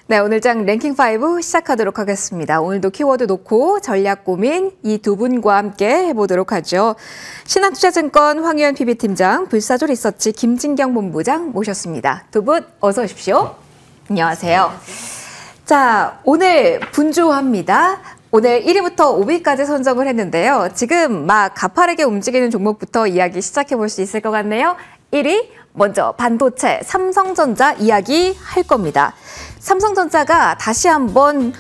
네, 오늘 장 랭킹 5 시작하도록 하겠습니다. 오늘도 키워드 놓고 전략 고민 이 두 분과 함께 해보도록 하죠. 신한투자증권 황유연 PB팀장, 불사조 리서치 김진경 본부장 모셨습니다. 두 분 어서 오십시오. 안녕하세요. 자, 오늘 분주합니다. 오늘 1위부터 5위까지 선정을 했는데요. 지금 막 가파르게 움직이는 종목부터 이야기 시작해 볼 수 있을 것 같네요. 1위, 먼저 반도체, 삼성전자 이야기 할 겁니다. 삼성전자가 다시 한번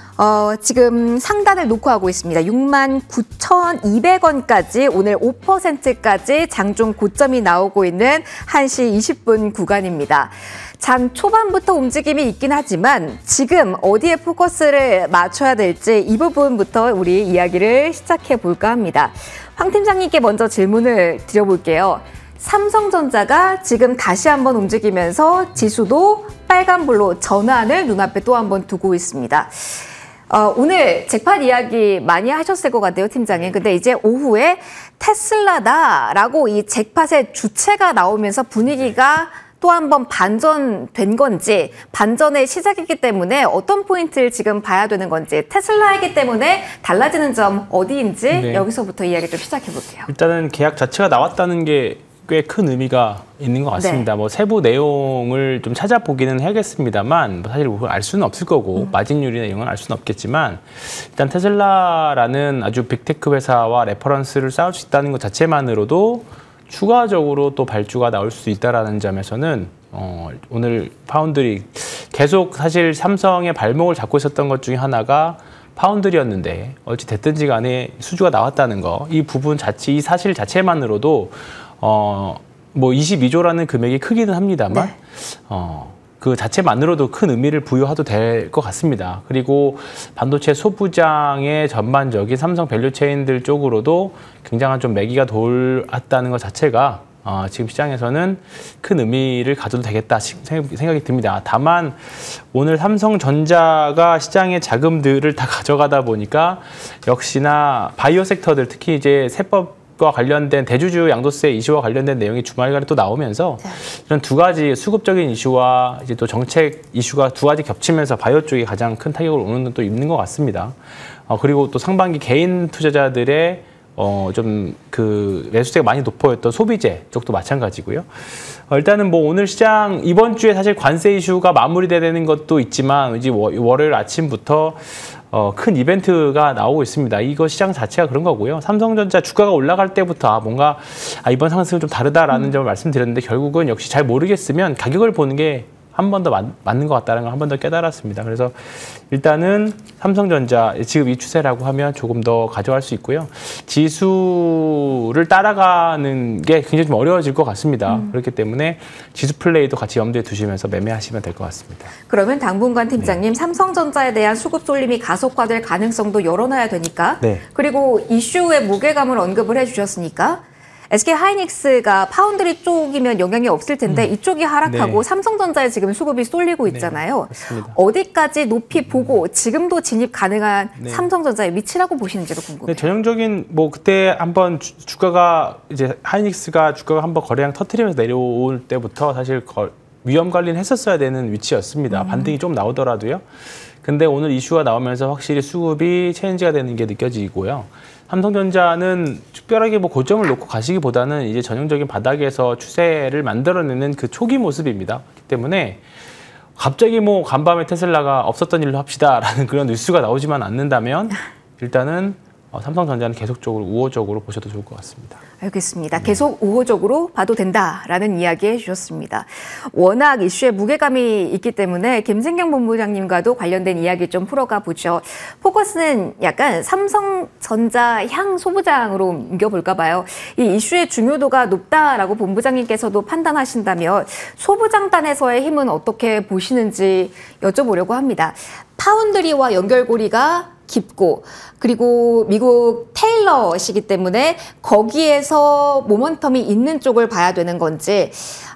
지금 상단을 놓고 하고 있습니다. 69,200원까지 오늘 5%까지 장중 고점이 나오고 있는 1시 20분 구간입니다. 장 초반부터 움직임이 있긴 하지만 지금 어디에 포커스를 맞춰야 될지 이 부분부터 우리 이야기를 시작해 볼까 합니다. 황 팀장님께 먼저 질문을 드려볼게요. 삼성전자가 지금 다시 한번 움직이면서 지수도 빨간불로 전환을 눈앞에 또 한번 두고 있습니다. 오늘 잭팟 이야기 많이 하셨을 것 같아요, 팀장님. 근데 이제 오후에 테슬라다라고 이 잭팟의 주체가 나오면서 분위기가 또 한번 반전된 건지, 반전의 시작이기 때문에 어떤 포인트를 지금 봐야 되는 건지, 테슬라이기 때문에 달라지는 점 어디인지 여기서부터 이야기 좀 시작해 볼게요. 일단은 계약 자체가 나왔다는 게 꽤 큰 의미가 있는 것 같습니다. 뭐 세부 내용을 좀 찾아보기는 해야겠습니다만 사실 알 수는 없을 거고 마진율이나 이런 건 알 수는 없겠지만 일단 테슬라라는 아주 빅테크 회사와 레퍼런스를 쌓을 수 있다는 것 자체만으로도 추가적으로 또 발주가 나올 수 있다는 점에서는 오늘 파운드리 계속 사실 삼성의 발목을 잡고 있었던 것 중에 하나가 파운드리였는데 어찌 됐든지 간에 수주가 나왔다는 거, 이 부분 자체, 이 사실 자체만으로도 뭐 22조라는 금액이 크기는 합니다만 그 자체만으로도 큰 의미를 부여해도 될 것 같습니다. 그리고 반도체 소부장의 전반적인 삼성 밸류체인들 쪽으로도 굉장한 좀 매기가 돌았다는 것 자체가 지금 시장에서는 큰 의미를 가져도 되겠다 생각이 듭니다. 다만 오늘 삼성전자가 시장의 자금들을 다 가져가다 보니까 역시나 바이오 섹터들, 특히 이제 세법 과 관련된 대주주 양도세 이슈와 관련된 내용이 주말간에 또 나오면서 이런 두 가지 수급적인 이슈와 이제 또 정책 이슈가 두 가지 겹치면서 바이오 쪽이 가장 큰 타격을 오는 건 또 있는 것 같습니다. 그리고 또 상반기 개인 투자자들의 좀 그 매수세가 많이 높아졌던 소비재 쪽도 마찬가지고요. 일단은 뭐 오늘 시장 이번 주에 사실 관세 이슈가 마무리되는 것도 있지만 이제 월요일 아침부터 큰 이벤트가 나오고 있습니다. 이거 시장 자체가 그런 거고요. 삼성전자 주가가 올라갈 때부터 뭔가 이번 상승은 좀 다르다라는 점을 말씀드렸는데 결국은 역시 잘 모르겠으면 가격을 보는 게 한 번 더 맞는 것 같다는 걸 한 번 더 깨달았습니다. 그래서 일단은 삼성전자 지금 이 추세라고 하면 조금 더 가져갈 수 있고요. 지수를 따라가는 게 굉장히 좀 어려워질 것 같습니다. 그렇기 때문에 지수 플레이도 같이 염두에 두시면서 매매하시면 될 것 같습니다. 그러면 당분간 팀장님, 삼성전자에 대한 수급 쏠림이 가속화될 가능성도 열어놔야 되니까 그리고 이슈의 무게감을 언급을 해주셨으니까 SK하이닉스가 파운드리 쪽이면 영향이 없을 텐데 이쪽이 하락하고 삼성전자에 지금 수급이 쏠리고 있잖아요. 맞습니다. 어디까지 높이 보고 지금도 진입 가능한 삼성전자의 위치라고 보시는지도 궁금해요. 전형적인 뭐 그때 한번 주가가 이제 하이닉스가 주가가 한번 거래량 터트리면서 내려올 때부터 사실 위험 관리는 했었어야 되는 위치였습니다. 반등이 좀 나오더라도요. 근데 오늘 이슈가 나오면서 확실히 수급이 체인지가 되는 게 느껴지고요. 삼성전자는 특별하게 뭐 고점을 놓고 가시기보다는 이제 전형적인 바닥에서 추세를 만들어내는 그 초기 모습입니다. 그렇기 때문에 갑자기 뭐 간밤에 테슬라가 없었던 일로 합시다라는 그런 뉴스가 나오지만 않는다면 일단은 삼성전자는 계속적으로 우호적으로 보셔도 좋을 것 같습니다. 알겠습니다. 계속 우호적으로 봐도 된다라는 이야기 해주셨습니다. 워낙 이슈에 무게감이 있기 때문에 김진경 본부장님과도 관련된 이야기 좀 풀어가 보죠. 포커스는 약간 삼성전자 향 소부장으로 옮겨볼까 봐요. 이 이슈의 중요도가 높다라고 본부장님께서도 판단하신다면 소부장단에서의 힘은 어떻게 보시는지 여쭤보려고 합니다. 파운드리와 연결고리가 깊고 그리고 미국 테일러시기 때문에 거기에서 모멘텀이 있는 쪽을 봐야 되는 건지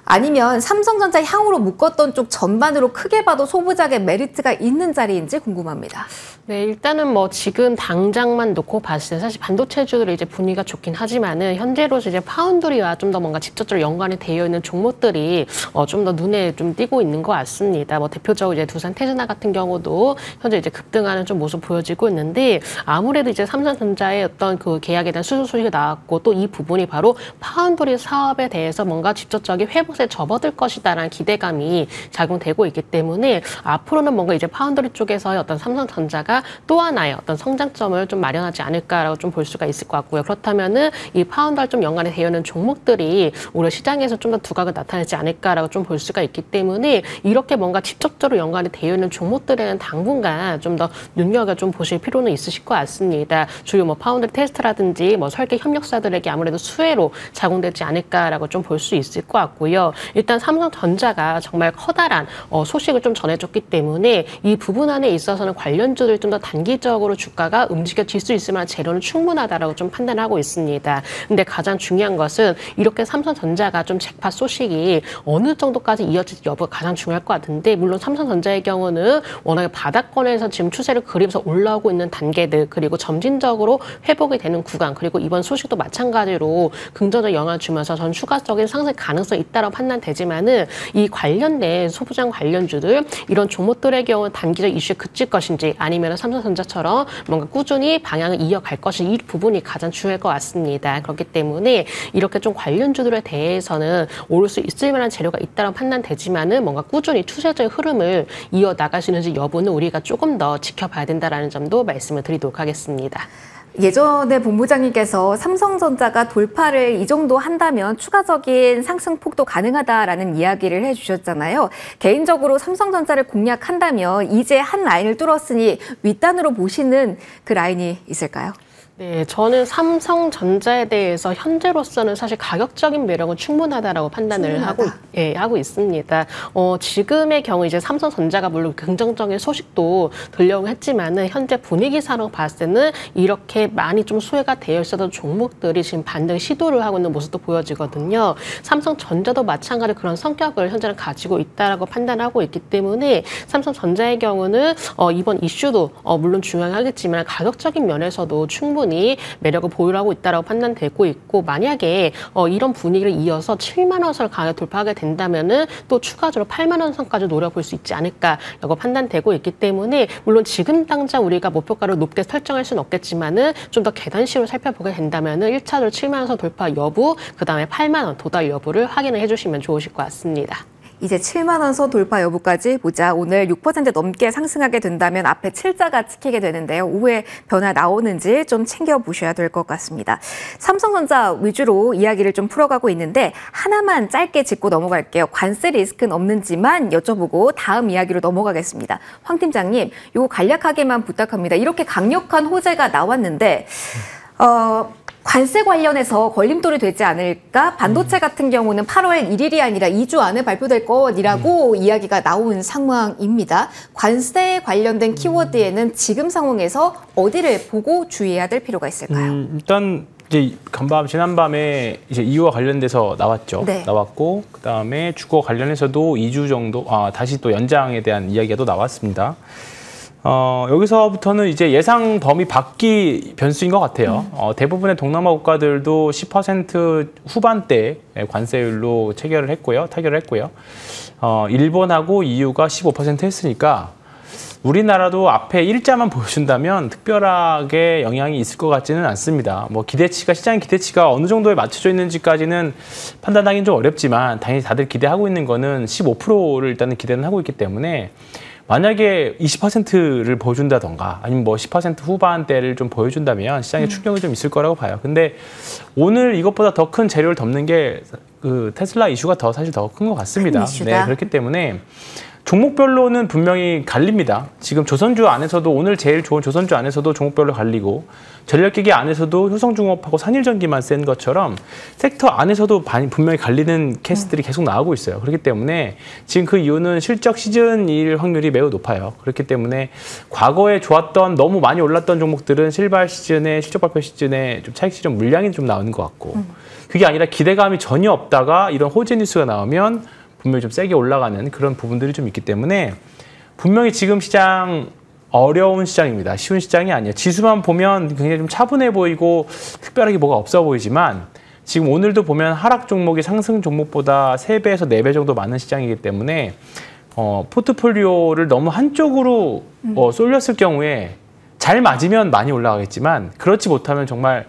아니면 삼성전자 향후로 묶었던 쪽 전반으로 크게 봐도 소부작의 메리트가 있는 자리인지 궁금합니다. 네, 일단은 뭐 지금 당장만 놓고 봤을 때 사실 반도체주들이 이제 분위기가 좋긴 하지만은 현재로서 이제 파운드리와 좀 더 뭔가 직접적으로 연관이 되어 있는 종목들이 좀 더 눈에 좀 띄고 있는 것 같습니다. 뭐 대표적으로 이제 두산 테스나 같은 경우도 현재 이제 급등하는 좀 모습 보여지고 있는데 아무래도 이제 삼성전자의 어떤 그 계약에 대한 수주 소식이 나왔고 또 이 부분이 바로 파운드리 사업에 대해서 뭔가 직접적인 회복세 접어들 것이다라는 기대감이 작용되고 있기 때문에 앞으로는 뭔가 이제 파운드리 쪽에서의 어떤 삼성전자가 또 하나의 어떤 성장점을 좀 마련하지 않을까라고 좀 볼 수가 있을 것 같고요. 그렇다면은 이 파운드와 좀 연관이 되어 있는 종목들이 올해 시장에서 좀 더 두각을 나타내지 않을까라고 좀 볼 수가 있기 때문에 이렇게 뭔가 직접적으로 연관이 되어 있는 종목들에는 당분간 좀 더 눈여겨 좀 보실 필요는 있으실 것 같습니다. 주요 뭐 파운드리 테스트라든지 뭐 설계 협력사들에게 아무래도 수혜로 작용되지 않을까라고 좀 볼 수 있을 것 같고요. 일단 삼성전자가 정말 커다란 소식을 좀 전해줬기 때문에 이 부분 안에 있어서는 관련주들 좀 더 단기적으로 주가가 움직여질 수 있을 만한 재료는 충분하다라고 좀 판단하고 있습니다. 근데 가장 중요한 것은 이렇게 삼성전자가 좀 잭팟 소식이 어느 정도까지 이어질지 여부가 가장 중요할 것 같은데 물론 삼성전자의 경우는 워낙에 바닥권에서 지금 추세를 그리면서 올라오고 있는 단계들 그리고 점진적으로 회복이 되는 구간 그리고 이번 소식도 마찬가지로 긍정적 영향을 주면서 전 추가적인 상승 가능성이 있다고 판단되지만은 이 관련된 소부장 관련주들 이런 종목들의 경우 단기적 이슈에 그칠 것인지 아니면 삼성전자처럼 뭔가 꾸준히 방향을 이어갈 것인지 이 부분이 가장 중요할 것 같습니다. 그렇기 때문에 이렇게 좀 관련주들에 대해서는 오를 수 있을 만한 재료가 있다고 판단되지만은 뭔가 꾸준히 추세적인 흐름을 이어 나갈 수 있는지 여부는 우리가 조금 더 지켜봐야 된다라는 점도 말씀을 드리도록 하겠습니다. 예전에 본부장님께서 삼성전자가 돌파를 이 정도 한다면 추가적인 상승폭도 가능하다라는 이야기를 해주셨잖아요. 개인적으로 삼성전자를 공략한다면 이제 한 라인을 뚫었으니 윗단으로 보시는 그 라인이 있을까요? 네, 저는 삼성전자에 대해서 현재로서는 사실 가격적인 매력은 충분하다라고 판단을 하고 있습니다. 지금의 경우 이제 삼성전자가 물론 긍정적인 소식도 들려오긴 했지만은 현재 분위기상으로 봤을 때는 이렇게 많이 좀 수혜가 되어 있었던 종목들이 지금 반등 시도를 하고 있는 모습도 보여지거든요. 삼성전자도 마찬가지로 그런 성격을 현재는 가지고 있다라고 판단하고 있기 때문에 삼성전자의 경우는 이번 이슈도 물론 중요하겠지만 가격적인 면에서도 충분히 매력을 보유하고 있다고 판단되고 있고 만약에 이런 분위기를 이어서 7만 원 선을 가격 돌파하게 된다면은 또 추가적으로 8만 원 선까지 노려볼 수 있지 않을까라고 판단되고 있기 때문에 물론 지금 당장 우리가 목표가를 높게 설정할 수는 없겠지만은 좀 더 계단식으로 살펴보게 된다면은 1차적으로 7만 원 선 돌파 여부, 그 다음에 8만 원 도달 여부를 확인을 해주시면 좋으실 것 같습니다. 이제 7만 원 선 돌파 여부까지 보자. 오늘 6% 넘게 상승하게 된다면 앞에 7자가 찍히게 되는데요. 오후에 변화 나오는지 좀 챙겨보셔야 될 것 같습니다. 삼성전자 위주로 이야기를 좀 풀어가고 있는데 하나만 짧게 짚고 넘어갈게요. 관세 리스크는 없는지만 여쭤보고 다음 이야기로 넘어가겠습니다. 황 팀장님, 이거 간략하게만 부탁합니다. 이렇게 강력한 호재가 나왔는데 관세 관련해서 걸림돌이 되지 않을까? 반도체 같은 경우는 8월 1일이 아니라 2주 안에 발표될 것이라고 이야기가 나온 상황입니다. 관세 관련된 키워드에는 지금 상황에서 어디를 보고 주의해야 될 필요가 있을까요? 일단 이제 지난밤에 이제 이유와 관련돼서 나왔죠. 네. 나왔고 그다음에 주거 관련해서도 2주 정도 다시 또 연장에 대한 이야기가 또 나왔습니다. 여기서부터는 이제 예상 범위 밖이 변수인 것 같아요. 대부분의 동남아 국가들도 10% 후반대 관세율로 타결을 했고요. 일본하고 EU가 15% 했으니까 우리나라도 앞에 일자만 보여준다면 특별하게 영향이 있을 것 같지는 않습니다. 뭐 시장 기대치가 어느 정도에 맞춰져 있는지까지는 판단하기는 좀 어렵지만 당연히 다들 기대하고 있는 거는 15%를 일단은 기대는 하고 있기 때문에 만약에 20%를 보여준다던가 아니면 뭐 10% 후반대를 좀 보여준다면 시장에 충격이 좀 있을 거라고 봐요. 근데 오늘 이것보다 더 큰 재료를 덮는 게 그 테슬라 이슈가 사실 더 큰 것 같습니다. 네, 그렇기 때문에 종목별로는 분명히 갈립니다. 지금 조선주 안에서도 오늘 제일 좋은 조선주 안에서도 종목별로 갈리고 전력기기 안에서도 효성중업하고 산일전기만 센 것처럼 섹터 안에서도 분명히 갈리는 케이스들이 계속 나오고 있어요. 그렇기 때문에 지금 그 이유는 실적 시즌일 확률이 매우 높아요. 그렇기 때문에 과거에 좋았던 너무 많이 올랐던 종목들은 실발 시즌에 실적 발표 시즌에 좀 차익 실현 물량이 좀 나오는 것 같고 그게 아니라 기대감이 전혀 없다가 이런 호재 뉴스가 나오면 분명히 좀 세게 올라가는 그런 부분들이 좀 있기 때문에 분명히 지금 시장 어려운 시장입니다. 쉬운 시장이 아니에요. 지수만 보면 굉장히 좀 차분해 보이고 특별하게 뭐가 없어 보이지만 지금 오늘도 보면 하락 종목이 상승 종목보다 3배에서 4배 정도 많은 시장이기 때문에 포트폴리오를 너무 한쪽으로 쏠렸을 경우에 잘 맞으면 많이 올라가겠지만 그렇지 못하면 정말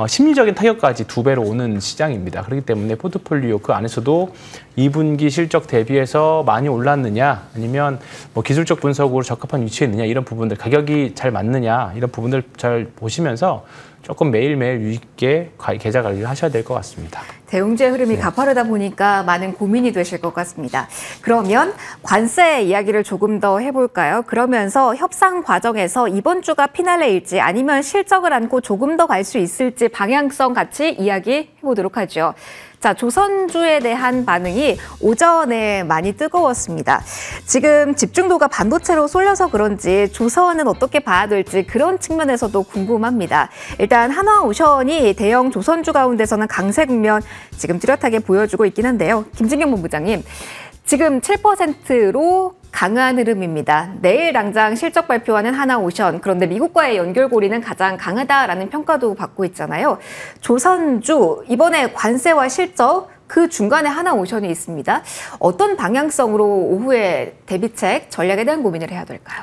심리적인 타격까지 2배로 오는 시장입니다. 그렇기 때문에 포트폴리오 그 안에서도 2분기 실적 대비해서 많이 올랐느냐 아니면 뭐 기술적 분석으로 적합한 위치에 있느냐 이런 부분들 가격이 잘 맞느냐 이런 부분들 잘 보시면서 조금 매일매일 유의 있게 계좌 관리를 하셔야 될 것 같습니다. 대웅주의 흐름이 가파르다 보니까 많은 고민이 되실 것 같습니다. 그러면 관세 이야기를 조금 더 해볼까요? 그러면서 협상 과정에서 이번 주가 피날레일지 아니면 실적을 안고 조금 더 갈 수 있을지 방향성 같이 이야기해보도록 하죠. 자, 조선주에 대한 반응이 오전에 많이 뜨거웠습니다. 지금 집중도가 반도체로 쏠려서 그런지 조선은 어떻게 봐야 될지 그런 측면에서도 궁금합니다. 일단 한화오션이 대형 조선주 가운데서는 강세 국면 지금 뚜렷하게 보여주고 있긴 한데요. 김진경 본부장님, 지금 7%로 강한 흐름입니다. 내일 당장 실적 발표하는 한화오션, 그런데 미국과의 연결고리는 가장 강하다라는 평가도 받고 있잖아요. 조선주, 이번에 관세와 실적, 그 중간에 한화오션이 있습니다. 어떤 방향성으로 오후에 대비책, 전략에 대한 고민을 해야 될까요?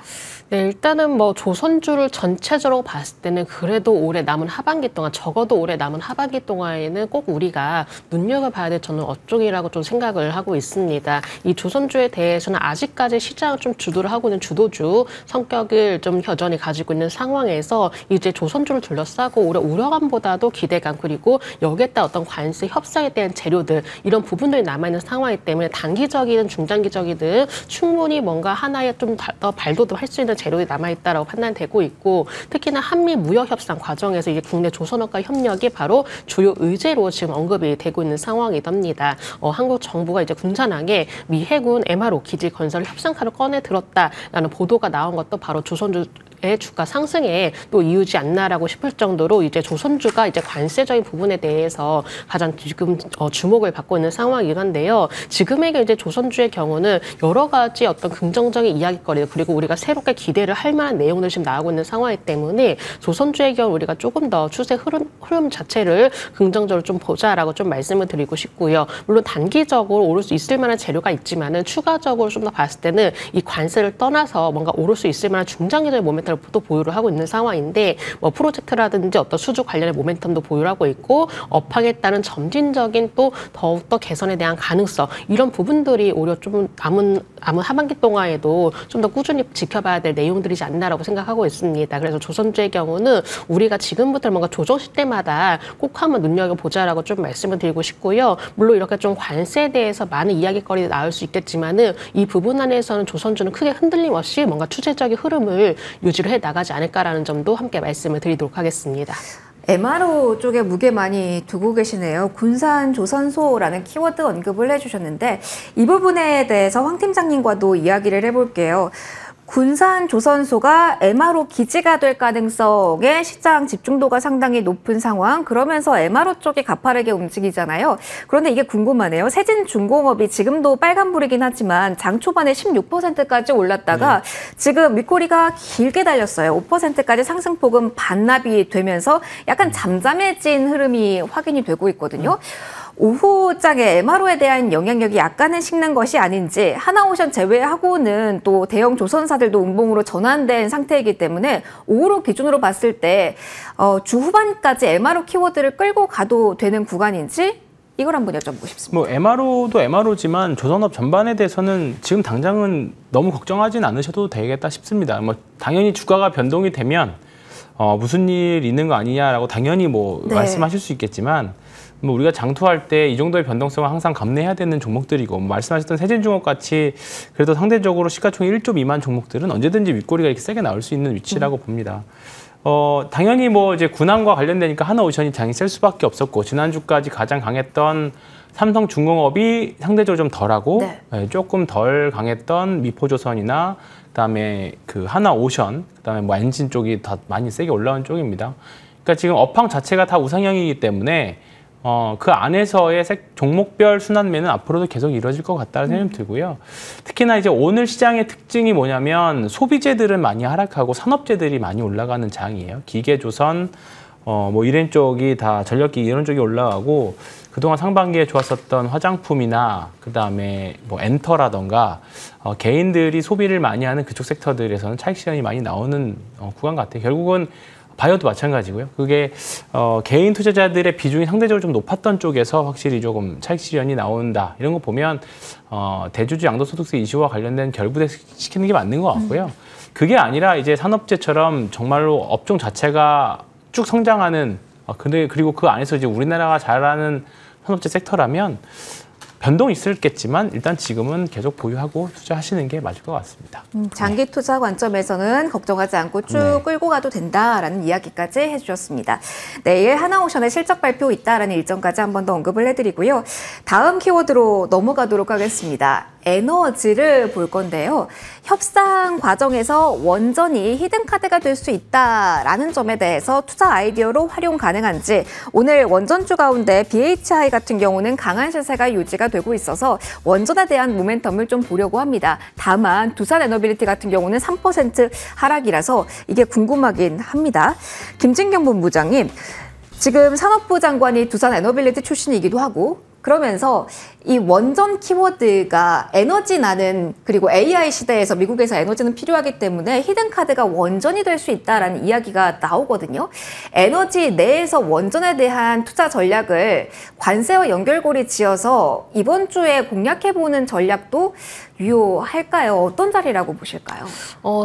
네, 일단은 뭐 조선주를 전체적으로 봤을 때는 그래도 올해 남은 하반기 동안, 적어도 올해 남은 하반기 동안에는 꼭 우리가 눈여겨봐야 될 저는 업종이라고 좀 생각을 하고 있습니다. 이 조선주에 대해서는 아직까지 시장을 좀 주도를 하고 있는 주도주 성격을 좀 여전히 가지고 있는 상황에서 이제 조선주를 둘러싸고 올해 우려감보다도 기대감 그리고 여기에 따른 어떤 관세 협상에 대한 재료들 이런 부분들이 남아있는 상황이기 때문에 단기적이든 중장기적이든 충분히 뭔가 하나의 좀 더 발돋움할 수 있는 재료들이 남아있다라고 판단되고 있고 특히나 한미 무역 협상 과정에서 이제 국내 조선업과 협력이 바로 주요 의제로 지금 언급이 되고 있는 상황이답니다. 한국 정부가 이제 군산항에 미 해군 MRO 기지 건설 협상카를 꺼내 들었다라는 보도가 나온 것도 바로 조선주 의 주가 상승에 또 이유지 않나라고 싶을 정도로 이제 조선주가 이제 관세적인 부분에 대해서 가장 지금 주목을 받고 있는 상황이긴 한데요. 지금의 이제 조선주의 경우는 여러 가지 어떤 긍정적인 이야기거리 그리고 우리가 새롭게 기대를 할 만한 내용들이 지금 나오고 있는 상황이기 때문에 조선주의 경우 우리가 조금 더 추세 흐름 자체를 긍정적으로 좀 보자라고 좀 말씀을 드리고 싶고요. 물론 단기적으로 오를 수 있을 만한 재료가 있지만은 추가적으로 좀 더 봤을 때는 이 관세를 떠나서 뭔가 오를 수 있을 만한 중장기적인 모멘텀 또 보유를 하고 있는 상황인데 뭐 프로젝트라든지 어떤 수주 관련의 모멘텀도 보유를 하고 있고 업황에 따른 점진적인 또 더욱더 개선에 대한 가능성 이런 부분들이 오히려 좀 남은 하반기 동안에도 좀 더 꾸준히 지켜봐야 될 내용들이지 않나라고 생각하고 있습니다. 그래서 조선주의 경우는 우리가 지금부터 뭔가 조정 시대마다 꼭 한번 눈여겨보자라고 좀 말씀을 드리고 싶고요. 물론 이렇게 좀 관세에 대해서 많은 이야기거리가 나올 수 있겠지만은 이 부분 안에서는 조선주는 크게 흔들림 없이 뭔가 추세적인 흐름을 유지를 해 나가지 않을까라는 점도 함께 말씀을 드리도록 하겠습니다. MRO 쪽에 무게 많이 두고 계시네요. 군산 조선소라는 키워드 언급을 해주셨는데 이 부분에 대해서 황 팀장님과도 이야기를 해볼게요. 군산 조선소가 MRO 기지가 될 가능성에 시장 집중도가 상당히 높은 상황. 그러면서 MRO 쪽이 가파르게 움직이잖아요. 그런데 이게 궁금하네요. 세진중공업이 지금도 빨간불이긴 하지만 장 초반에 16%까지 올랐다가 지금 윗꼬리가 길게 달렸어요. 5%까지 상승폭은 반납이 되면서 약간 잠잠해진 흐름이 확인이 되고 있거든요. 오후장에 MRO에 대한 영향력이 약간은 식는 것이 아닌지 한화오션 제외하고는 또 대형 조선사들도 운봉으로 전환된 상태이기 때문에 오후로 기준으로 봤을 때 주 후반까지 MRO 키워드를 끌고 가도 되는 구간인지 이걸 한번 여쭤보고 싶습니다. 뭐 MRO도 MRO지만 조선업 전반에 대해서는 지금 당장은 너무 걱정하진 않으셔도 되겠다 싶습니다. 뭐 당연히 주가가 변동이 되면 무슨 일 있는 거 아니냐라고 당연히 뭐 네. 말씀하실 수 있겠지만 뭐 우리가 장투할 때 이 정도의 변동성을 항상 감내해야 되는 종목들이고 말씀하셨던 세진중업 같이 그래도 상대적으로 시가총액 1조 미만 종목들은 언제든지 윗꼬리가 이렇게 세게 나올 수 있는 위치라고 봅니다. 당연히 뭐 이제 군함과 관련되니까 하나오션이 장이 셀 수밖에 없었고 지난주까지 가장 강했던 삼성중공업이 상대적으로 좀 덜하고 네. 조금 덜 강했던 미포조선이나 그다음에 그 하나오션, 그다음에 뭐 엔진 쪽이 다 많이 세게 올라온 쪽입니다. 그러니까 지금 업황 자체가 다 우상향이기 때문에 그 안에서의 종목별 순환매는 앞으로도 계속 이루어질 것 같다는 생각이 들고요. 특히나 이제 오늘 시장의 특징이 뭐냐면 소비재들은 많이 하락하고 산업재들이 많이 올라가는 장이에요. 기계조선, 뭐 이런 쪽이 다 전력기 이런 쪽이 올라가고 그동안 상반기에 좋았었던 화장품이나 그다음에 뭐 엔터라던가 개인들이 소비를 많이 하는 그쪽 섹터들에서는 차익 실현이 많이 나오는 구간 같아요. 결국은 바이오도 마찬가지고요. 그게 개인 투자자들의 비중이 상대적으로 좀 높았던 쪽에서 확실히 조금 차익 실현이 나온다. 이런 거 보면 대주주 양도소득세 이슈와 관련된 결부시키는 게 맞는 것 같고요. 그게 아니라 이제 산업재처럼 정말로 업종 자체가 쭉 성장하는 그리고 그 안에서 이제 우리나라가 잘하는 산업재 섹터라면 변동이 있을겠지만 일단 지금은 계속 보유하고 투자하시는 게 맞을 것 같습니다. 장기 투자 관점에서는 걱정하지 않고 쭉 끌고 가도 된다라는 이야기까지 해주셨습니다. 내일 하나오션의 실적 발표 있다라는 일정까지 한 번 더 언급을 해드리고요. 다음 키워드로 넘어가도록 하겠습니다. 에너지를 볼 건데요. 협상 과정에서 원전이 히든카드가 될 수 있다라는 점에 대해서 투자 아이디어로 활용 가능한지 오늘 원전주 가운데 BHI 같은 경우는 강한 시세가 유지가 되고 있어서 원전에 대한 모멘텀을 좀 보려고 합니다. 다만 두산에너빌리티 같은 경우는 3% 하락이라서 이게 궁금하긴 합니다. 김진경 본부장님, 지금 산업부 장관이 두산에너빌리티 출신이기도 하고 그러면서 이 원전 키워드가 에너지나는 그리고 AI 시대에서 미국에서 에너지는 필요하기 때문에 히든카드가 원전이 될 수 있다라는 이야기가 나오거든요. 에너지 내에서 원전에 대한 투자 전략을 관세와 연결고리 지어서 이번 주에 공략해보는 전략도 유효할까요? 어떤 자리라고 보실까요?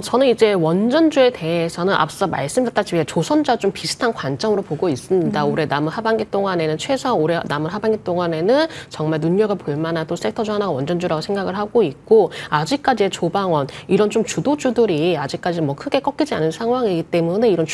저는 이제 원전주에 대해서는 앞서 말씀드렸다시피 조선주와 좀 비슷한 관점으로 보고 있습니다. 올해 남은 하반기 동안에는 최소한 올해 남은 하반기 동안에는 정말 눈여겨볼 만한 또 섹터 중 하나가 원전주라고 생각을 하고 있고 아직까지의 조방원 이런 좀 주도주들이 아직까지 뭐 크게 꺾이지 않은 상황이기 때문에 이런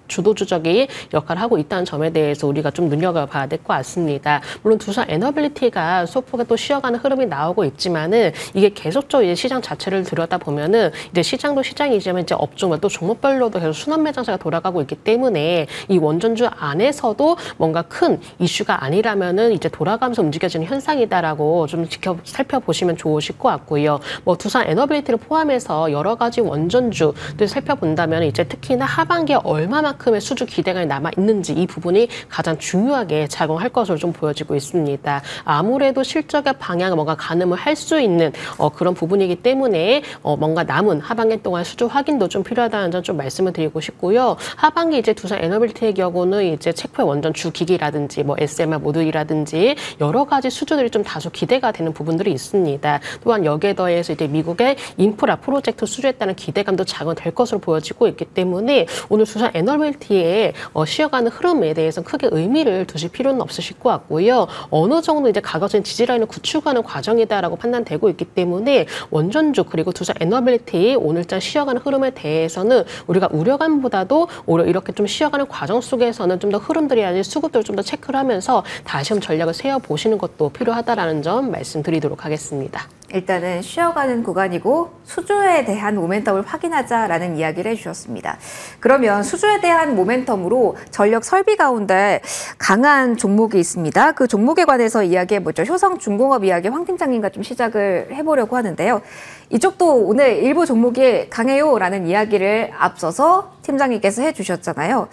주도주적인 역할을 하고 있다는 점에 대해서 우리가 좀 눈여겨봐야 될 것 같습니다. 물론 두산 에너빌리티가 소폭에 또 쉬어가는 흐름이 나오고 있지만은 이게 계속적으로 이제 시장 자체를 들여다보면은 이제 시장도 시장이지만 이제 업종별 또 종목별로도 계속 순환매 장세가 돌아가고 있기 때문에 이 원전주 안에서도 뭔가 큰 이슈가 아니라면은 이제 돌아가면서 움직여지는 현상이다라고 좀 살펴보시면 좋으실 것 같고요. 뭐 두산 에너빌리티를 포함해서 여러 가지 원전주들 살펴본다면 이제 특히나 하반기에 얼마만큼의 수주 기대감이 남아 있는지 이 부분이 가장 중요하게 작용할 것으로 좀 보여지고 있습니다. 아무래도 실적의 방향을 뭔가 가늠을 할 수 있는 그런 부분이기 때문에 뭔가 남은 하반기 동안 수주 확인도 좀 필요하다는 점 좀 말씀을 드리고 싶고요. 하반기 이제 두산 에너빌리티의 경우는 이제 체코의 원전 주기기라든지 뭐 SMR 모듈이라든지 여러 가지 수주들이 좀 다소 기대가 되는 부분들이 있습니다. 또한 여기에 더해서 이제 미국의 인프라 프로젝트 수주에 따른 기대감도 작용될 것으로 보여지고 있기 때문에 오늘 두산 에너빌리티의 쉬어가는 흐름에 대해서는 크게 의미를 두실 필요는 없으실 것 같고요. 어느 정도 이제 가격적인 지지라인을 구축하는 과정이다라고 판단되고 있기 때문에 원전주 그리고 두산 에너빌리티 오늘장 쉬어가는 흐름에 대해서는 우리가 우려감보다도 오히려 이렇게 좀 쉬어가는 과정 속에서는 좀 더 흐름들이 아닌 수급들을 좀 더 체크를 하면서 다시 한번 전략을 세워보시는 것도 필요하다라는 점 말씀드리도록 하겠습니다. 일단은 쉬어가는 구간이고 수주에 대한 모멘텀을 확인하자라는 이야기를 해주셨습니다. 그러면 수주에 대한 모멘텀으로 전력 설비 가운데 강한 종목이 있습니다. 그 종목에 관해서 이야기해보죠. 효성중공업 이야기 황 팀장님과 좀 시작을 해보려고 하는데요. 이쪽도 오늘 일부 종목이 강해요라는 이야기를 앞서서 팀장님께서 해주셨잖아요.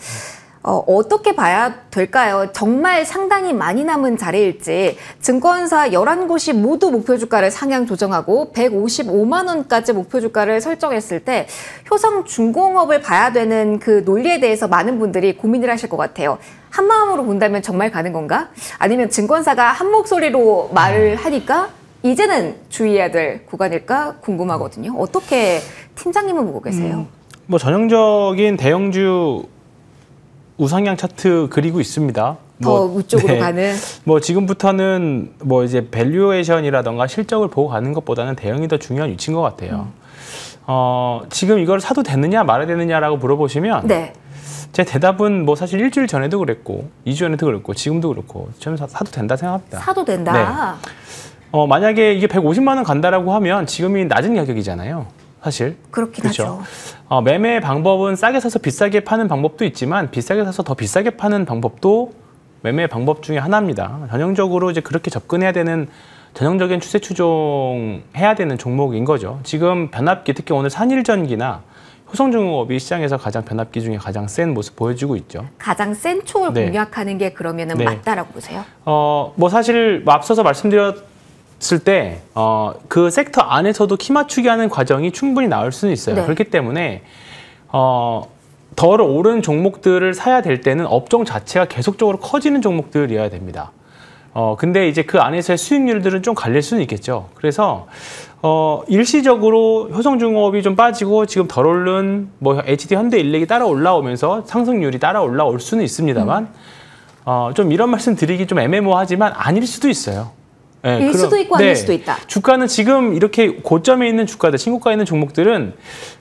어떻게 봐야 될까요? 정말 상당히 많이 남은 자리일지 증권사 11곳이 모두 목표 주가를 상향 조정하고 155만 원까지 목표 주가를 설정했을 때 효성중공업을 봐야 되는 그 논리에 대해서 많은 분들이 고민을 하실 것 같아요. 한 마음으로 본다면 정말 가는 건가? 아니면 증권사가 한 목소리로 말을 하니까 이제는 주의해야 될 구간일까 궁금하거든요. 어떻게 팀장님은 보고 계세요? 뭐 전형적인 대형주 우상향 차트 그리고 있습니다. 더 위쪽으로 가는. 뭐 지금부터는 뭐 이제 밸류에이션이라던가 실적을 보고 가는 것보다는 대응이 더 중요한 위치인 것 같아요. 지금 이걸 사도 되느냐 말아야 되느냐라고 물어보시면 네. 제 대답은 뭐 사실 일주일 전에도 그랬고 2주 전에도 그랬고 지금도 그렇고 저는 사도 된다 생각합니다. 사도 된다. 네. 만약에 이게 150만 원 간다라고 하면 지금이 낮은 가격이잖아요. 사실. 그렇긴 그렇죠? 하죠. 매매 방법은 싸게 사서 비싸게 파는 방법도 있지만 비싸게 사서 더 비싸게 파는 방법도 매매 방법 중에 하나입니다. 전형적으로 이제 그렇게 접근해야 되는 전형적인 추세 추종해야 되는 종목인 거죠. 지금 변압기 특히 오늘 산일전기나 효성중공업이 시장에서 가장 변압기 중에 가장 센 모습 보여주고 있죠. 가장 센 쪽을 네. 공략하는 게 그러면은 네. 맞다라고 보세요? 뭐 사실 앞서서 말씀드렸을 때 그 섹터 안에서도 키 맞추기 하는 과정이 충분히 나올 수는 있어요. 네. 그렇기 때문에 더 오른 종목들을 사야 될 때는 업종 자체가 계속적으로 커지는 종목들이어야 됩니다. 근데 이제 그 안에서의 수익률들은 좀 갈릴 수는 있겠죠. 그래서 일시적으로 효성중공업이 좀 빠지고 지금 덜 오른 뭐 HD 현대일렉이 따라 올라오면서 상승률이 따라 올라올 수는 있습니다만 좀 이런 말씀 드리기 좀 애매모호하지만 아닐 수도 있어요. 네, 일 수도 있고 아닐 수도 있다. 주가는 지금 이렇게 고점에 있는 주가들, 신고가에 있는 종목들은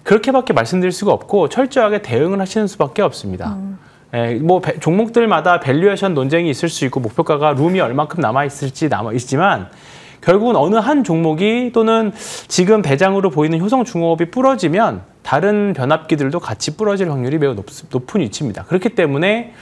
그렇게밖에 말씀드릴 수가 없고 철저하게 대응을 하시는 수밖에 없습니다. 뭐 종목들마다 밸류에이션 논쟁이 있을 수 있고 목표가가 룸이 얼만큼 남아있을지 남아있지만 결국은 어느 한 종목이 또는 지금 대장으로 보이는 효성중공업이 부러지면 다른 변압기들도 같이 부러질 확률이 매우 높은 위치입니다. 그렇기 때문에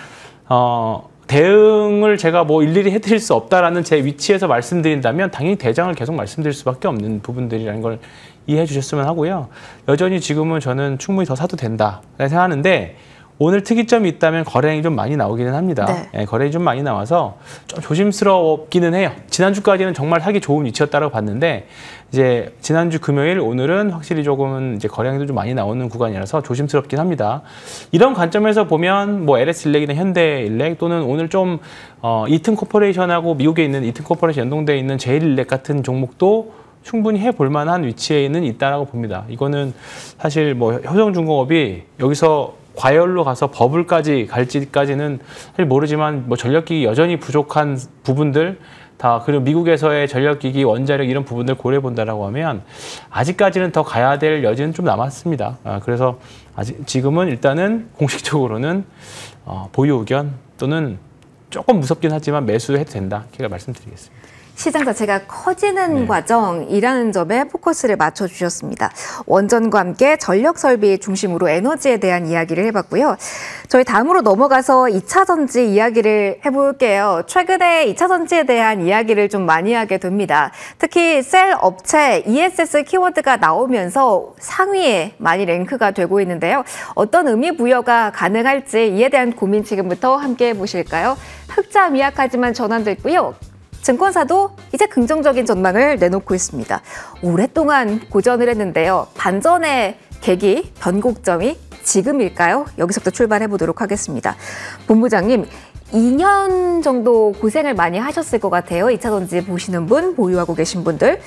대응을 제가 뭐 일일이 해드릴 수 없다라는 제 위치에서 말씀드린다면 당연히 대장을 계속 말씀드릴 수밖에 없는 부분들이라는 걸 이해해 주셨으면 하고요. 여전히 지금은 저는 충분히 더 사도 된다 생각하는데 오늘 특이점이 있다면 거래량이 좀 많이 나오기는 합니다. 네. 거래량이 좀 많이 나와서 좀 조심스럽기는 해요. 지난주까지는 정말 사기 좋은 위치였다고 봤는데 이제 지난주 금요일 오늘은 확실히 조금은 이제 거래량도 좀 많이 나오는 구간이라서 조심스럽긴 합니다. 이런 관점에서 보면 뭐 LS일렉이나 현대일렉 또는 오늘 좀 이튼 코퍼레이션하고 미국에 있는 이튼 코퍼레이션 연동되어 있는 제일일렉 같은 종목도 충분히 해볼 만한 위치에는 있다라고 봅니다. 이거는 사실 뭐 효성중공업이 여기서 과열로 가서 버블까지 갈지까지는 사실 모르지만 뭐 전력기기 여전히 부족한 부분들 다 그리고 미국에서의 전력기기 원자력 이런 부분들 고려해 본다라고 하면 아직까지는 더 가야 될 여지는 좀 남았습니다. 그래서 아직 지금은 일단은 공식적으로는 보유 의견 또는 조금 무섭긴 하지만 매수해도 된다. 제가 말씀드리겠습니다. 시장 자체가 커지는 네. 과정이라는 점에 포커스를 맞춰주셨습니다. 원전과 함께 전력 설비 중심으로 에너지에 대한 이야기를 해봤고요. 저희 다음으로 넘어가서 2차 전지 이야기를 해볼게요. 최근에 2차 전지에 대한 이야기를 좀 많이 하게 됩니다. 특히 셀 업체 ESS 키워드가 나오면서 상위에 많이 랭크가 되고 있는데요. 어떤 의미 부여가 가능할지 이에 대한 고민 지금부터 함께 해보실까요? 흑자 미약하지만 전환됐고요. 증권사도 이제 긍정적인 전망을 내놓고 있습니다. 오랫동안 고전을 했는데요. 반전의 계기, 변곡점이 지금일까요? 여기서부터 출발해 보도록 하겠습니다. 본부장님, 2년 정도 고생을 많이 하셨을 것 같아요. 2차 전지 보시는 분, 보유하고 계신 분들.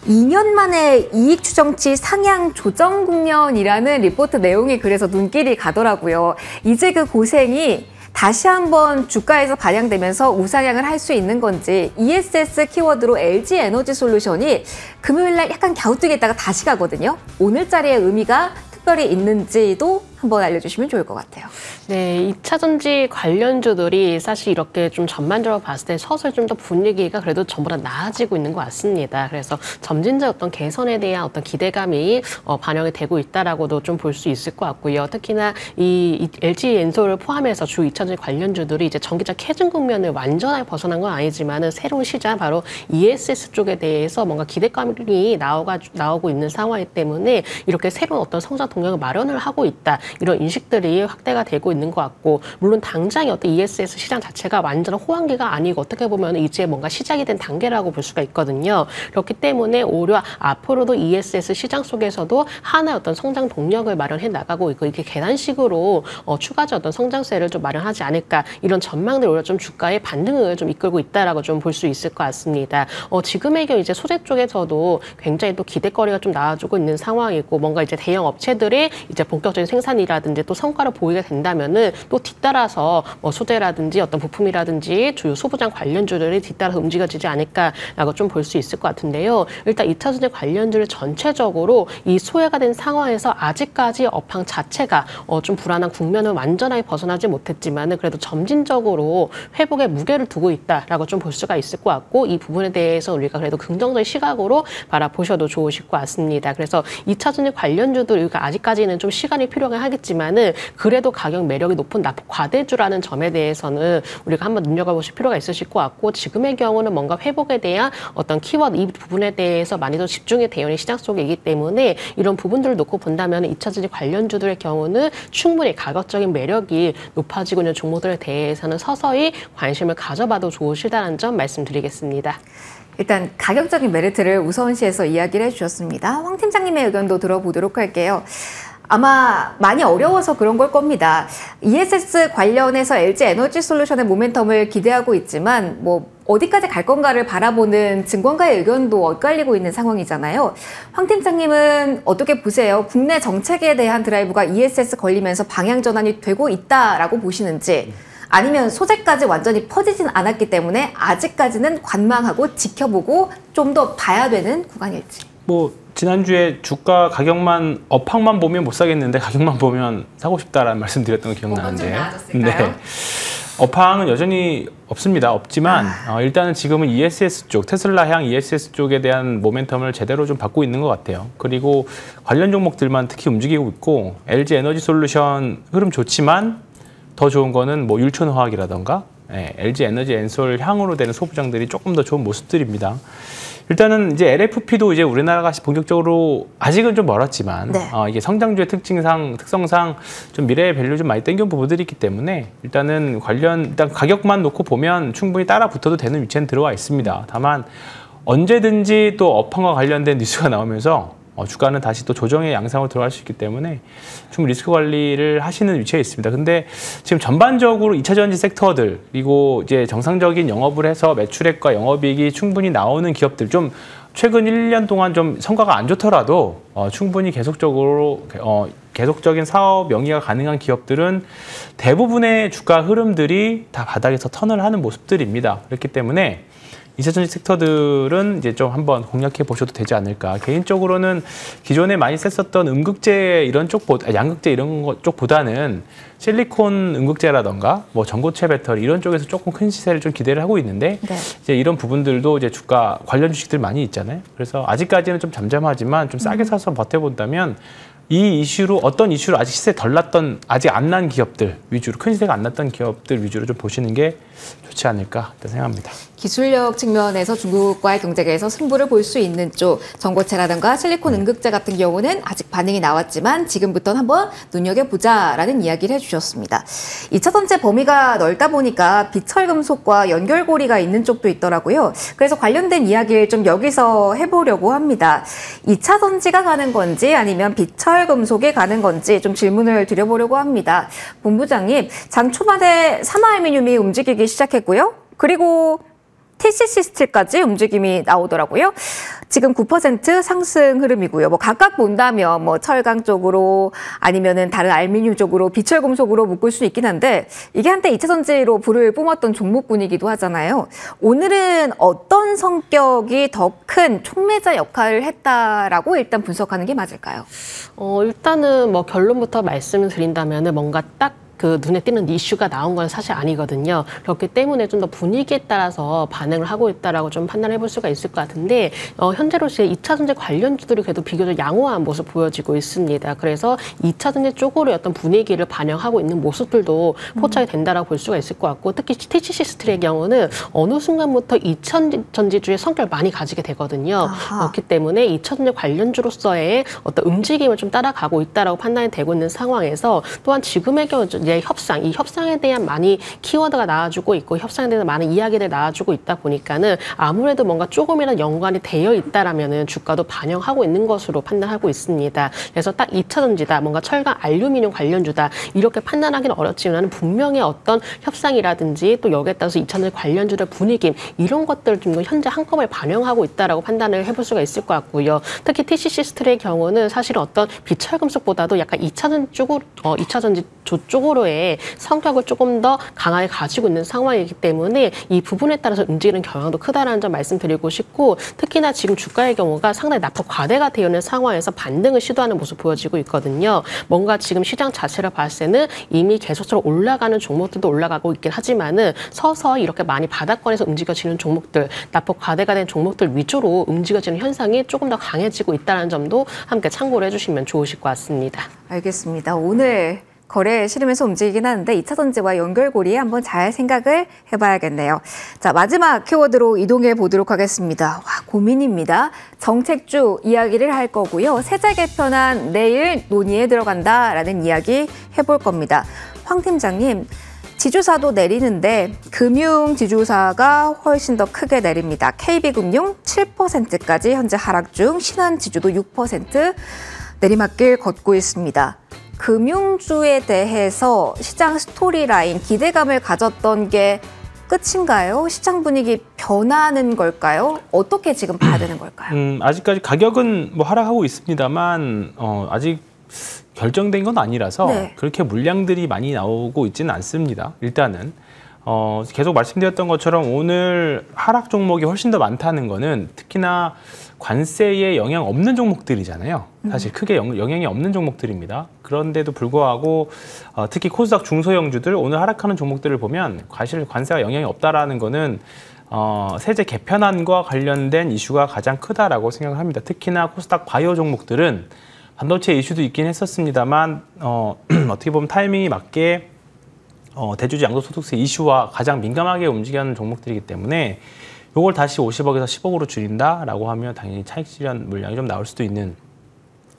2년 만에 이익 추정치 상향 조정 국면이라는 리포트 내용이 그래서 눈길이 가더라고요. 이제 그 고생이 다시 한번 주가에서 반영되면서 우상향을 할 수 있는 건지 ESS 키워드로 LG 에너지 솔루션이 금요일날 약간 갸우뚱했다가 다시 가거든요. 오늘자리의 의미가 특별히 있는지도 한번 알려주시면 좋을 것 같아요. 네, 2차 전지 관련주들이 사실 이렇게 좀 전반적으로 봤을 때 서서히 좀 더 분위기가 그래도 전보다 나아지고 있는 것 같습니다. 그래서 점진적 어떤 개선에 대한 어떤 기대감이 반영이 되고 있다라고도 좀 볼 수 있을 것 같고요. 특히나 이 LG 엔솔을 포함해서 주 2차 전지 관련주들이 이제 전기차 캐증 국면을 완전하게 벗어난 건 아니지만은 새로운 시장 바로 ESS 쪽에 대해서 뭔가 기대감이 나오고 있는 상황이기 때문에 이렇게 새로운 어떤 성장 동력을 마련을 하고 있다. 이런 인식들이 확대가 되고 있는 것 같고 물론 당장의 어떤 ESS 시장 자체가 완전한 호황기가 아니고 어떻게 보면 이제 뭔가 시작이 된 단계라고 볼 수가 있거든요. 그렇기 때문에 오히려 앞으로도 ESS 시장 속에서도 하나의 어떤 성장 동력을 마련해 나가고 있고 이렇게 계단식으로 추가적 어떤 성장세를 좀 마련하지 않을까 이런 전망들 오히려 좀 주가의 반등을 좀 이끌고 있다라고 좀 볼 수 있을 것 같습니다. 지금의 경우 이제 소재 쪽에서도 굉장히 또 기대거리가 좀 나와주고 있는 상황이고 뭔가 이제 대형 업체들이 이제 본격적인 생산이라든지 또 성과를 보이게 된다면은 또 뒤따라서 뭐 소재라든지 어떤 부품이라든지 주요 소부장 관련주들이 뒤따라서 움직여지지 않을까라고 좀 볼 수 있을 것 같은데요. 일단 2차 전지 관련주를 전체적으로 이 소외가 된 상황에서 아직까지 업황 자체가 좀 불안한 국면을 완전하게 벗어나지 못했지만은 그래도 점진적으로 회복의 무게를 두고 있다라고 좀 볼 수가 있을 것 같고 이 부분에 대해서 우리가 그래도 긍정적인 시각으로 바라보셔도 좋으실 것 같습니다. 그래서 2차 전지 관련주들 우리가 아직까지는 좀 시간이 필요하긴 하겠지만은 그래도 가격 매력이 높은 납품 과대주라는 점에 대해서는 우리가 한번 눈여겨보실 필요가 있으실 것 같고 지금의 경우는 뭔가 회복에 대한 어떤 키워드 이 부분에 대해서 많이 더 집중이 되어 있는 시장 속에 있기 때문에 이런 부분들을 놓고 본다면 2차 전지 관련주들의 경우는 충분히 가격적인 매력이 높아지고 있는 종목들에 대해서는 서서히 관심을 가져봐도 좋으시다는 점 말씀드리겠습니다. 일단 가격적인 메리트를 우선시해서 이야기를 해주셨습니다. 황 팀장님의 의견도 들어보도록 할게요. 아마 많이 어려워서 그런 걸 겁니다. ESS 관련해서 LG 에너지 솔루션의 모멘텀을 기대하고 있지만 뭐 어디까지 갈 건가를 바라보는 증권가의 의견도 엇갈리고 있는 상황이잖아요. 황 팀장님은 어떻게 보세요? 국내 정책에 대한 드라이브가 ESS 걸리면서 방향 전환이 되고 있다라고 보시는지 아니면 소재까지 완전히 퍼지진 않았기 때문에 아직까지는 관망하고 지켜보고 좀 더 봐야 되는 구간일지. 뭐 지난주에 주가 가격만 업황만 보면 못 사겠는데 가격만 보면 사고 싶다라는 말씀 드렸던 거 기억나는데. 네. 업황은 여전히 없습니다. 없지만 일단은 지금은 ESS 쪽, 테슬라향 ESS 쪽에 대한 모멘텀을 제대로 좀 받고 있는 것 같아요. 그리고 관련 종목들만 특히 움직이고 있고 LG 에너지 솔루션 흐름 좋지만 더 좋은 거는 뭐 율촌화학이라던가 LG 에너지 엔솔 향으로 되는 소부장들이 조금 더 좋은 모습들입니다. 일단은 이제 LFP도 이제 우리나라가 본격적으로 아직은 좀 멀었지만 네. 이게 성장주의 특성상 좀 미래의 밸류 좀 많이 땡겨온 부분들이 있기 때문에 일단 가격만 놓고 보면 충분히 따라 붙어도 되는 위치엔 들어와 있습니다. 다만 언제든지 또 업황과 관련된 뉴스가 나오면서 주가는 다시 또 조정의 양상으로 들어갈 수 있기 때문에 좀 리스크 관리를 하시는 위치에 있습니다. 근데 지금 전반적으로 2차 전지 섹터들 그리고 이제 정상적인 영업을 해서 매출액과 영업이익이 충분히 나오는 기업들 좀 최근 1년 동안 좀 성과가 안 좋더라도 충분히 계속적인 사업 영위가 가능한 기업들은 대부분의 주가 흐름들이 다 바닥에서 턴을 하는 모습들입니다. 그렇기 때문에 2차 전지 섹터들은 이제 좀 한번 공략해 보셔도 되지 않을까. 개인적으로는 기존에 많이 썼었던 음극재 이런 쪽보다, 양극재 이런 것 쪽보다는 실리콘 음극재라던가 뭐 전고체 배터리 이런 쪽에서 조금 큰 시세를 좀 기대를 하고 있는데 네. 이제 이런 부분들도 이제 주가 관련 주식들 많이 있잖아요. 그래서 아직까지는 좀 잠잠하지만 좀 싸게 사서 버텨본다면 이 이슈로 어떤 이슈로 아직 시세 덜 났던 아직 안 난 기업들 위주로 큰 시세가 안 났던 기업들 위주로 좀 보시는 게 좋지 않을까 생각합니다. 기술력 측면에서 중국과의 경쟁에서 승부를 볼 수 있는 쪽 전고체라든가 실리콘 음극재 같은 경우는 아직 반응이 나왔지만 지금부터는 한번 눈여겨보자라는 이야기를 해주셨습니다. 2차 전지 범위가 넓다 보니까 비철금속과 연결고리가 있는 쪽도 있더라고요. 그래서 관련된 이야기를 좀 여기서 해보려고 합니다. 2차 전지가 가는 건지 아니면 비철금속이 가는 건지 좀 질문을 드려보려고 합니다. 본부장님, 장 초반에 삼화알미늄이 움직이기 시작했고요. 그리고 TCC 스틸까지 움직임이 나오더라고요. 지금 9% 상승 흐름이고요. 뭐 각각 본다면 뭐 철강 쪽으로 아니면은 다른 알미늄 쪽으로 비철금속으로 묶을 수 있긴 한데 이게 한때 2차 전지로 불을 뿜었던 종목군이기도 하잖아요. 오늘은 어떤 성격이 더 큰 촉매자 역할을 했다라고 일단 분석하는 게 맞을까요? 일단은 뭐 결론부터 말씀을 드린다면은 뭔가 딱 그 눈에 띄는 이슈가 나온 건 사실 아니거든요. 그렇기 때문에 좀 더 분위기에 따라서 반응을 하고 있다라고 좀 판단해 볼 수가 있을 것 같은데 현재로서의 2차 전지 관련주들이 그래도 비교적 양호한 모습 보여지고 있습니다. 그래서 2차 전지 쪽으로 어떤 분위기를 반영하고 있는 모습들도 포착이 된다라고 볼 수가 있을 것 같고 특히 TCC 스틸의 경우는 어느 순간부터 2차 전지주의 성격을 많이 가지게 되거든요. 그렇기 때문에 2차 전지 관련주로서의 어떤 움직임을 좀 따라가고 있다라고 판단이 되고 있는 상황에서 또한 지금의 경우 이제 이 협상에 대한 많이 키워드가 나와주고 있고 협상에 대한 많은 이야기들 나와주고 있다 보니까는 아무래도 뭔가 조금이라도 연관이 되어 있다라면은 주가도 반영하고 있는 것으로 판단하고 있습니다. 그래서 딱 2차 전지다, 뭔가 철강, 알루미늄 관련주다 이렇게 판단하기는 어렵지만 분명히 어떤 협상이라든지 또 여기에 따라서 2차 전지 관련주의 분위기 이런 것들을 좀 현재 한꺼번에 반영하고 있다라고 판단을 해볼 수가 있을 것 같고요. 특히 TCC 스틸의 경우는 사실 어떤 비철금속보다도 약간 2차 전지 쪽으로 2차 전지 쪽으로의 성격을 조금 더 강하게 가지고 있는 상황이기 때문에 이 부분에 따라서 움직이는 경향도 크다라는 점 말씀드리고 싶고 특히나 지금 주가의 경우가 상당히 낙폭 과대가 되어 있는 상황에서 반등을 시도하는 모습 보여지고 있거든요. 뭔가 지금 시장 자체를 봤을 때는 이미 계속적으로 올라가는 종목들도 올라가고 있긴 하지만은 서서히 이렇게 많이 바닥권에서 움직여지는 종목들, 낙폭 과대가 된 종목들 위주로 움직여지는 현상이 조금 더 강해지고 있다는 점도 함께 참고를 해주시면 좋으실 것 같습니다. 알겠습니다. 오늘 거래 실으면서 움직이긴 하는데 2차 전지와 연결고리에 한번 잘 생각을 해봐야겠네요. 자, 마지막 키워드로 이동해 보도록 하겠습니다. 와, 고민입니다. 정책주 이야기를 할 거고요. 세제 개편안 내일 논의에 들어간다라는 이야기 해볼 겁니다. 황 팀장님, 지주사도 내리는데 금융 지주사가 훨씬 더 크게 내립니다. KB금융 7%까지 현재 하락 중, 신한지주도 6% 내리막길 걷고 있습니다. 금융주에 대해서 시장 스토리라인, 기대감을 가졌던 게 끝인가요? 시장 분위기 변하는 걸까요? 어떻게 지금 봐야 되는 걸까요? 아직까지 가격은 뭐 하락하고 있습니다만 아직 결정된 건 아니라서 네. 그렇게 물량들이 많이 나오고 있지는 않습니다. 일단은 계속 말씀드렸던 것처럼 오늘 하락 종목이 훨씬 더 많다는 거는 특히나 관세에 영향 없는 종목들이잖아요. 사실 크게 영향이 없는 종목들입니다. 그런데도 불구하고 특히 코스닥 중소형주들 오늘 하락하는 종목들을 보면 사실 관세가 영향이 없다라는 거는 세제 개편안과 관련된 이슈가 가장 크다라고 생각을 합니다. 특히나 코스닥 바이오 종목들은 반도체 이슈도 있긴 했었습니다만 어떻게 보면 타이밍이 맞게 대주주 양도소득세 이슈와 가장 민감하게 움직이는 종목들이기 때문에 이걸 다시 50억에서 10억으로 줄인다라고 하면 당연히 차익 실현 물량이 좀 나올 수도 있는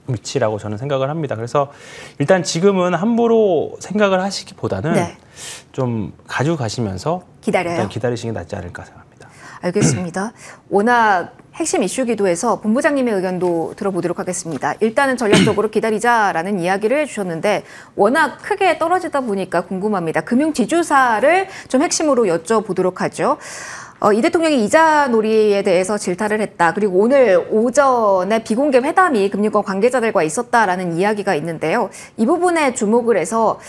위치라고 저는 생각을 합니다. 그래서 일단 지금은 함부로 생각을 하시기보다는 네. 좀 가져가시면서 일단 기다리시는 게 낫지 않을까 생각합니다. 알겠습니다. 워낙 핵심 이슈기도 해서 본부장님의 의견도 들어보도록 하겠습니다. 일단은 전략적으로 기다리자라는 이야기를 해주셨는데 워낙 크게 떨어지다 보니까 궁금합니다. 금융지주사를 좀 핵심으로 여쭤보도록 하죠. 이 대통령이 이자 놀이에 대해서 질타를 했다. 그리고 오늘 오전에 비공개 회담이 금융권 관계자들과 있었다라는 이야기가 있는데요. 이 부분에 주목을 해서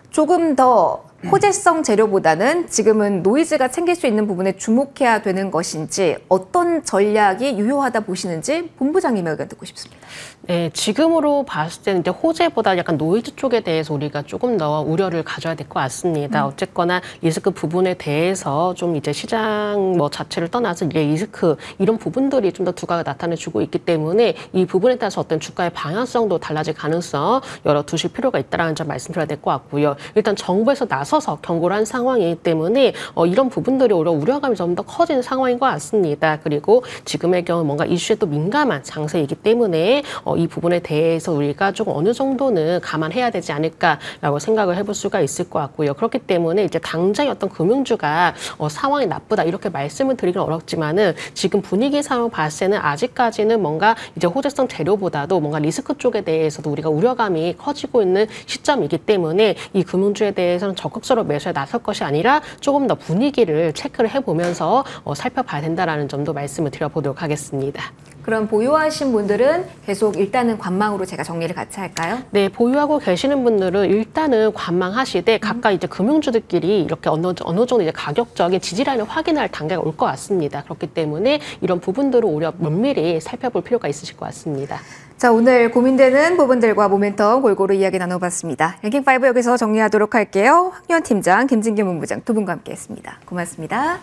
조금 더 호재성 재료보다는 지금은 노이즈가 생길 수 있는 부분에 주목해야 되는 것인지 어떤 전략이 유효하다 보시는지 본부장님의 의견 듣고 싶습니다. 네, 지금으로 봤을 때는 이제 호재보다 약간 노이즈 쪽에 대해서 우리가 조금 더 우려를 가져야 될 것 같습니다. 어쨌거나 리스크 부분에 대해서 좀 이제 시장 자체를 떠나서 이제 리스크 이런 부분들이 좀 더 두각을 나타내주고 있기 때문에 이 부분에 따라서 어떤 주가의 방향성도 달라질 가능성 열어두실 필요가 있다는 점 말씀드려야 될 것 같고요. 일단 정부에서 나서서 경고를 한 상황이기 때문에 이런 부분들이 오히려 우려감이 좀 더 커지는 상황인 것 같습니다. 그리고 지금의 경우 뭔가 이슈에 또 민감한 장세이기 때문에 이 부분에 대해서 우리가 조금 어느 정도는 감안해야 되지 않을까라고 생각을 해볼 수가 있을 것 같고요. 그렇기 때문에 이제 당장의 어떤 금융주가 상황이 나쁘다 이렇게 말씀을 드리기는 어렵지만은 지금 분위기 상황 봤을 때는 아직까지는 뭔가 이제 호재성 재료보다도 뭔가 리스크 쪽에 대해서도 우리가 우려감이 커지고 있는 시점이기 때문에 이 금융주에 대해서는 적극적으로 매수에 나설 것이 아니라 조금 더 분위기를 체크를 해보면서 살펴봐야 된다라는 점도 말씀을 드려보도록 하겠습니다. 그럼 보유하신 분들은 계속 일단은 관망으로 제가 정리를 같이 할까요? 네, 보유하고 계시는 분들은 일단은 관망하시되 각각 이제 금융주들끼리 이렇게 어느 정도 이제 가격적인 지지라인을 확인할 단계가 올 것 같습니다. 그렇기 때문에 이런 부분들을 오히려 면밀히 살펴볼 필요가 있으실 것 같습니다. 자, 오늘 고민되는 부분들과 모멘텀 골고루 이야기 나눠봤습니다. 랭킹5 여기서 정리하도록 할게요. 황교안 팀장, 김진규 본부장 두 분과 함께했습니다. 고맙습니다.